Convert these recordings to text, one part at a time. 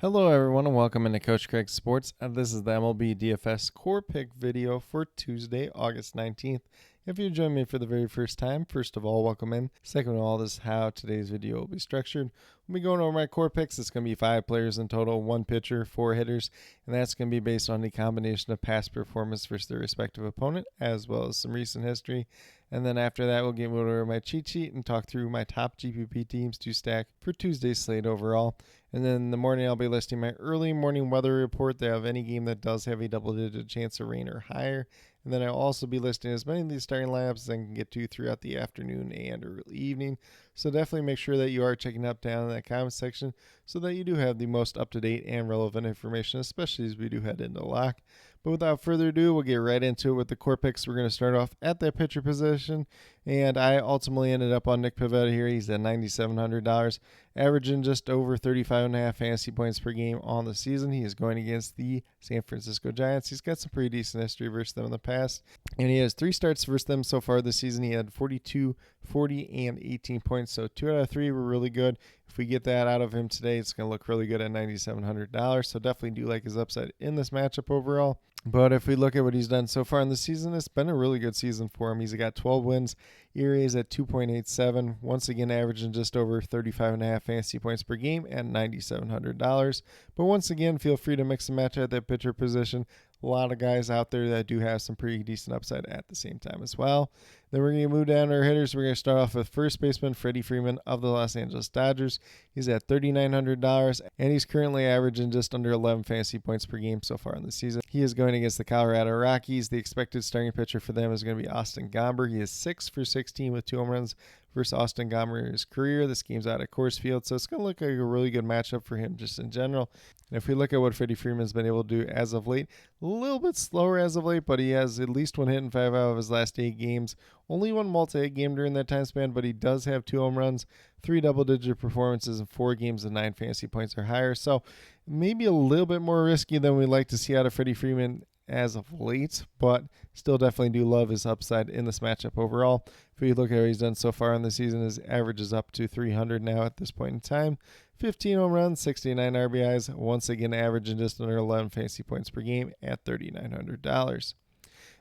Hello everyone and welcome into Coach Craig Sports. This is the MLB DFS Core Pick video for Tuesday, August 19th. If you join me for the very first time, first of all, welcome in. Second of all, this is how today's video will be structured. We'll be going over my core picks. It's going to be 5 players in total, 1 pitcher, 4 hitters, and that's going to be based on the combination of past performance versus their respective opponent, as well as some recent history. And then after that, we'll get over my cheat sheet and talk through my top GPP teams to stack for Tuesday's slate overall. And then in the morning, I'll be listing my early morning weather report that have any game that does have a double-digit chance of rain or higher. And then I'll also be listing as many of these starting lineups as I can get to throughout the afternoon and early evening. So definitely make sure that you are checking up down in that comment section so that you do have the most up-to-date and relevant information, especially as we do head into lock. But without further ado, we'll get right into it with the core picks. We're going to start off at that pitcher position. And I ultimately ended up on Nick Pivetta here. He's at $9,700, averaging just over 35.5 fantasy points per game on the season. He is going against the San Francisco Giants. He's got some pretty decent history versus them in the past. And he has 3 starts versus them so far this season. He had 42, 40, and 18 points. So 2 out of 3 were really good. If we get that out of him today, it's going to look really good at $9,700. So definitely do like his upside in this matchup overall. But if we look at what he's done so far in the season, it's been a really good season for him. He's got 12 wins, ERA is at 2.87, once again averaging just over 35.5 fantasy points per game at $9,700. But once again, feel free to mix and match at that pitcher position. A lot of guys out there that do have some pretty decent upside at the same time as well. Then we're going to move down to our hitters. We're going to start off with first baseman Freddie Freeman of the Los Angeles Dodgers. He's at $3,900, and he's currently averaging just under 11 fantasy points per game so far in the season. He is going against the Colorado Rockies. The expected starting pitcher for them is going to be Austin Gomber. He is 6 for 16 with 2 home runs versus Austin Gomber in his career. This game's out at Coors Field, so it's going to look like a really good matchup for him just in general. And if we look at what Freddie Freeman's been able to do as of late, a little bit slower as of late, but he has at least 1 hit in 5 out of his last 8 games. Only 1 multi-hit game during that time span, but he does have 2 home runs, 3 double-digit performances, and 4 games of 9 fantasy points or higher. So maybe a little bit more risky than we'd like to see out of Freddie Freeman as of late, but still definitely do love his upside in this matchup overall. If you look at what he's done so far in the season, his average is up to 300 now at this point in time. 15 home runs, 69 RBIs, once again averaging just under 11 fantasy points per game at $3,900.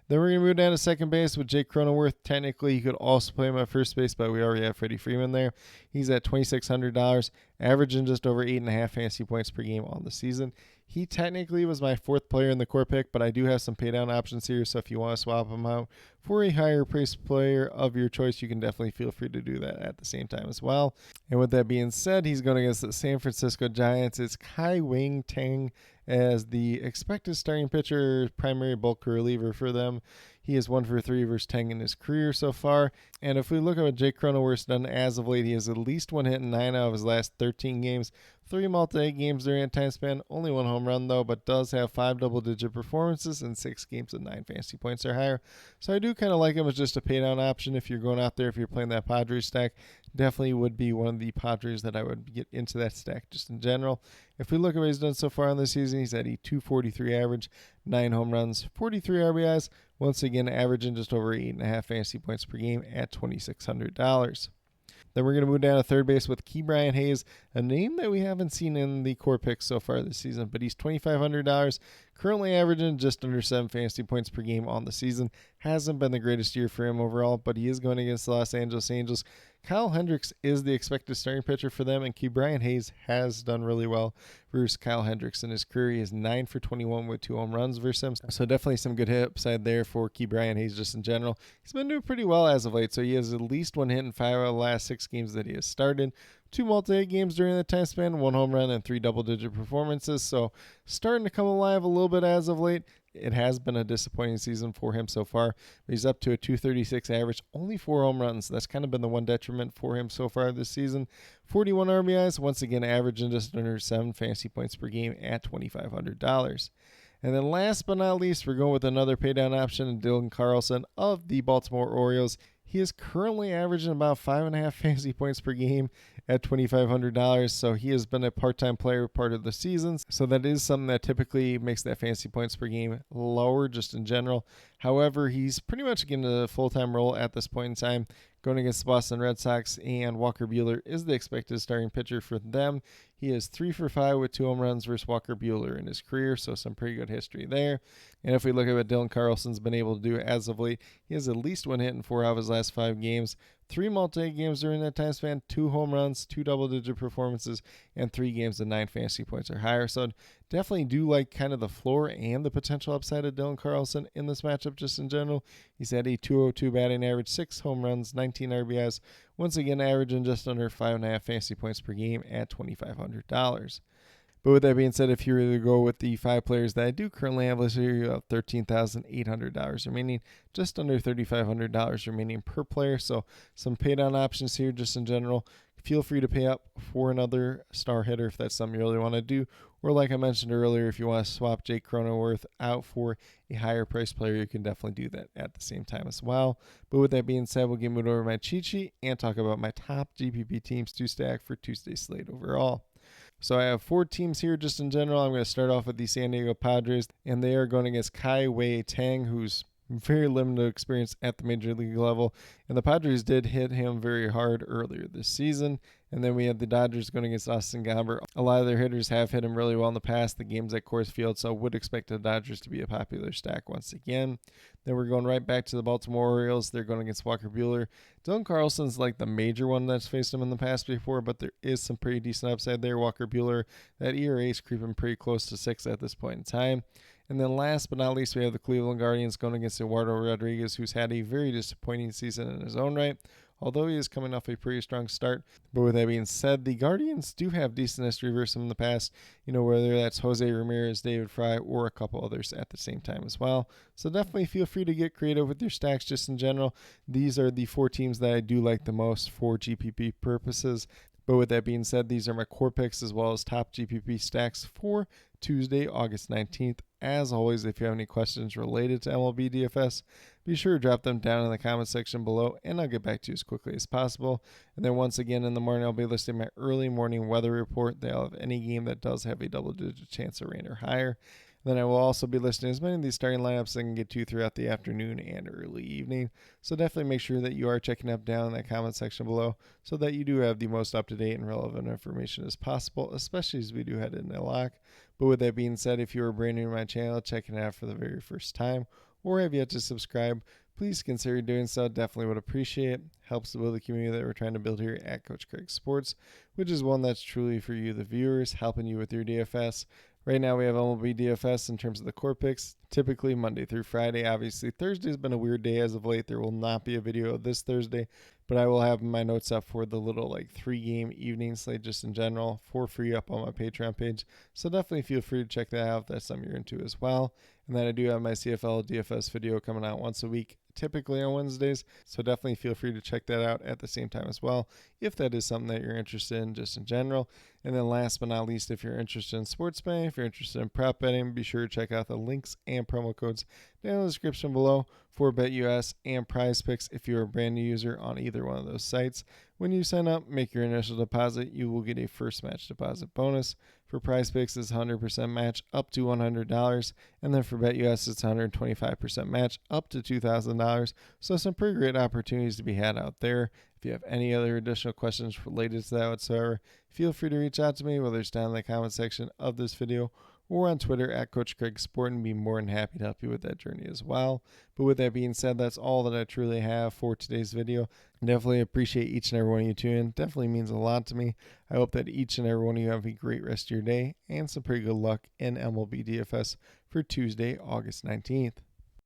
Then we're going to move down to second base with Jake Cronenworth. Technically, you could also play him at first base, but we already have Freddie Freeman there. He's at $2,600, averaging just over 8.5 fantasy points per game on the season. He technically was my 4th player in the core pick, but I do have some paydown options here, so if you want to swap him out for a higher priced player of your choice, you can definitely feel free to do that at the same time as well. And with that being said, he's going against the San Francisco Giants. It's Kai-Wing Tang as the expected starting pitcher, primary bulk reliever for them. He is 1 for 3 versus Tang in his career so far. And if we look at what Jake Cronenworth's done as of late, he has at least 1 hit in 9 out of his last 13 games, 3 multi-hit games during that time span, only 1 home run though, but does have 5 double-digit performances and 6 games of 9 fantasy points or higher. So I do kind of like him as just a paydown option if you're going out there, if you're playing that Padres stack. Definitely would be one of the Padres that I would get into that stack just in general. If we look at what he's done so far in the season, he's at a 243 average, 9 home runs, 43 RBIs, once again averaging just over 8.5 fantasy points per game at $2,600. Then we're going to move down to third base with Ke'Bryan Hayes, a name that we haven't seen in the core picks so far this season, but he's $2,500, currently averaging just under 7 fantasy points per game on the season. Hasn't been the greatest year for him overall, but he is going against the Los Angeles Angels. Kyle Hendricks is the expected starting pitcher for them, and Ke'Bryan Hayes has done really well versus Kyle Hendricks in his career. He is 9 for 21 with 2 home runs versus him. So definitely some good hit upside there for Ke'Bryan Hayes just in general. He's been doing pretty well as of late, so he has at least 1 hit in 5 out of the last 6 games that he has started. 2 multi-hit games during that time span, 1 home run, and 3 double-digit performances. So starting to come alive a little bit as of late. It has been a disappointing season for him so far. But he's up to a 236 average, only 4 home runs. That's kind of been the one detriment for him so far this season. 41 RBIs, once again averaging just under 7 fantasy points per game at $2,500. And then last but not least, we're going with another paydown option, Dylan Carlson of the Baltimore Orioles. He is currently averaging about 5.5 fantasy points per game at $2,500. So he has been a part-time player part of the seasons. So that is something that typically makes that fantasy points per game lower just in general. However, he's pretty much getting a full-time role at this point in time. going against the Boston Red Sox, and Walker Buehler is the expected starting pitcher for them. He is 3 for 5 with 2 home runs versus Walker Buehler in his career, so some pretty good history there. And if we look at what Dylan Carlson's been able to do as of late, he has at least 1 hit in 4 out of his last 5 games, 3 multi games during that time span, 2 home runs, 2 double-digit performances, and 3 games of 9 fantasy points or higher. So definitely do like kind of the floor and the potential upside of Dylan Carlson in this matchup just in general. He's had a 202 batting average, 6 home runs, 19 RBIs, once again averaging just under 5.5 fantasy points per game at $2,500. But with that being said, if you were to go with the 5 players that I do currently have listed here, you have $13,800 remaining, just under $3,500 remaining per player. So some pay down options here just in general. Feel free to pay up for another star hitter if that's something you really want to do. Or like I mentioned earlier, if you want to swap Jake Cronenworth out for a higher price player, you can definitely do that at the same time as well. But with that being said, we'll get moved over to my cheat sheet and talk about my top GPP teams to stack for Tuesday's slate overall. So I have 4 teams here just in general. I'm going to start off with the San Diego Padres, and they are going against Kai Wei Tang, who's very limited experience at the major league level. And the Padres did hit him very hard earlier this season. And then we had the Dodgers going against Austin Gomber. A lot of their hitters have hit him really well in the past. The game's at Coors Field, so I would expect the Dodgers to be a popular stack once again. Then we're going right back to the Baltimore Orioles. They're going against Walker Buehler. Dylan Carlson's like the major one that's faced him in the past before, but there is some pretty decent upside there. Walker Buehler, that ERA is creeping pretty close to 6 at this point in time. And then last but not least, we have the Cleveland Guardians going against Eduardo Rodriguez, who's had a very disappointing season in his own right, although he is coming off a pretty strong start. But with that being said, the Guardians do have decent history versus him in the past, whether that's Jose Ramirez, David Fry, or a couple others at the same time as well. So definitely feel free to get creative with your stacks just in general. These are the 4 teams that I do like the most for GPP purposes. But with that being said, these are my core picks as well as top GPP stacks for Tuesday, August 19th. As always, if you have any questions related to MLB DFS, be sure to drop them down in the comment section below, and I'll get back to you as quickly as possible. And then once again in the morning, I'll be listing my early morning weather report. They'll have any game that does have a double-digit chance of rain or higher. Then I will also be listing as many of these starting lineups as I can get to throughout the afternoon and early evening. So definitely make sure that you are checking up down in that comment section below so that you do have the most up-to-date and relevant information as possible, especially as we do head into lock. But with that being said, if you are brand new to my channel, checking it out for the very first time, or have yet to subscribe, please consider doing so. Definitely would appreciate it. Helps to build the community that we're trying to build here at Coach Craig Sports, which is one that's truly for you, the viewers, helping you with your DFS. Right now we have MLB DFS in terms of the core picks, typically Monday through Friday. Obviously, Thursday's been a weird day as of late. There will not be a video this Thursday, but I will have my notes up for the little 3-game evening slate just in general for free up on my Patreon page. So definitely feel free to check that out if that's something you're into as well. And then I do have my CFL DFS video coming out once a week, typically on Wednesdays. So definitely feel free to check that out at the same time as well, if that is something that you're interested in just in general. And then last but not least, if you're interested in sports betting, if you're interested in prop betting, be sure to check out the links and promo codes down in the description below for BetUS and Prize Picks if you're a brand new user on either one of those sites. When you sign up, make your initial deposit, you will get a first match deposit bonus. For Prize Picks, it's 100% match up to $100, and then for BetUS, it's 125% match up to $2,000. So some pretty great opportunities to be had out there. If you have any other additional questions related to that whatsoever, feel free to reach out to me, whether it's down in the comment section of this video or on Twitter at Coach Craig Sport, and be more than happy to help you with that journey as well. But with that being said, that's all that I truly have for today's video. Definitely appreciate each and every one of you tuning in. Definitely means a lot to me. I hope that each and every one of you have a great rest of your day and some pretty good luck in MLB DFS for Tuesday, August 19th.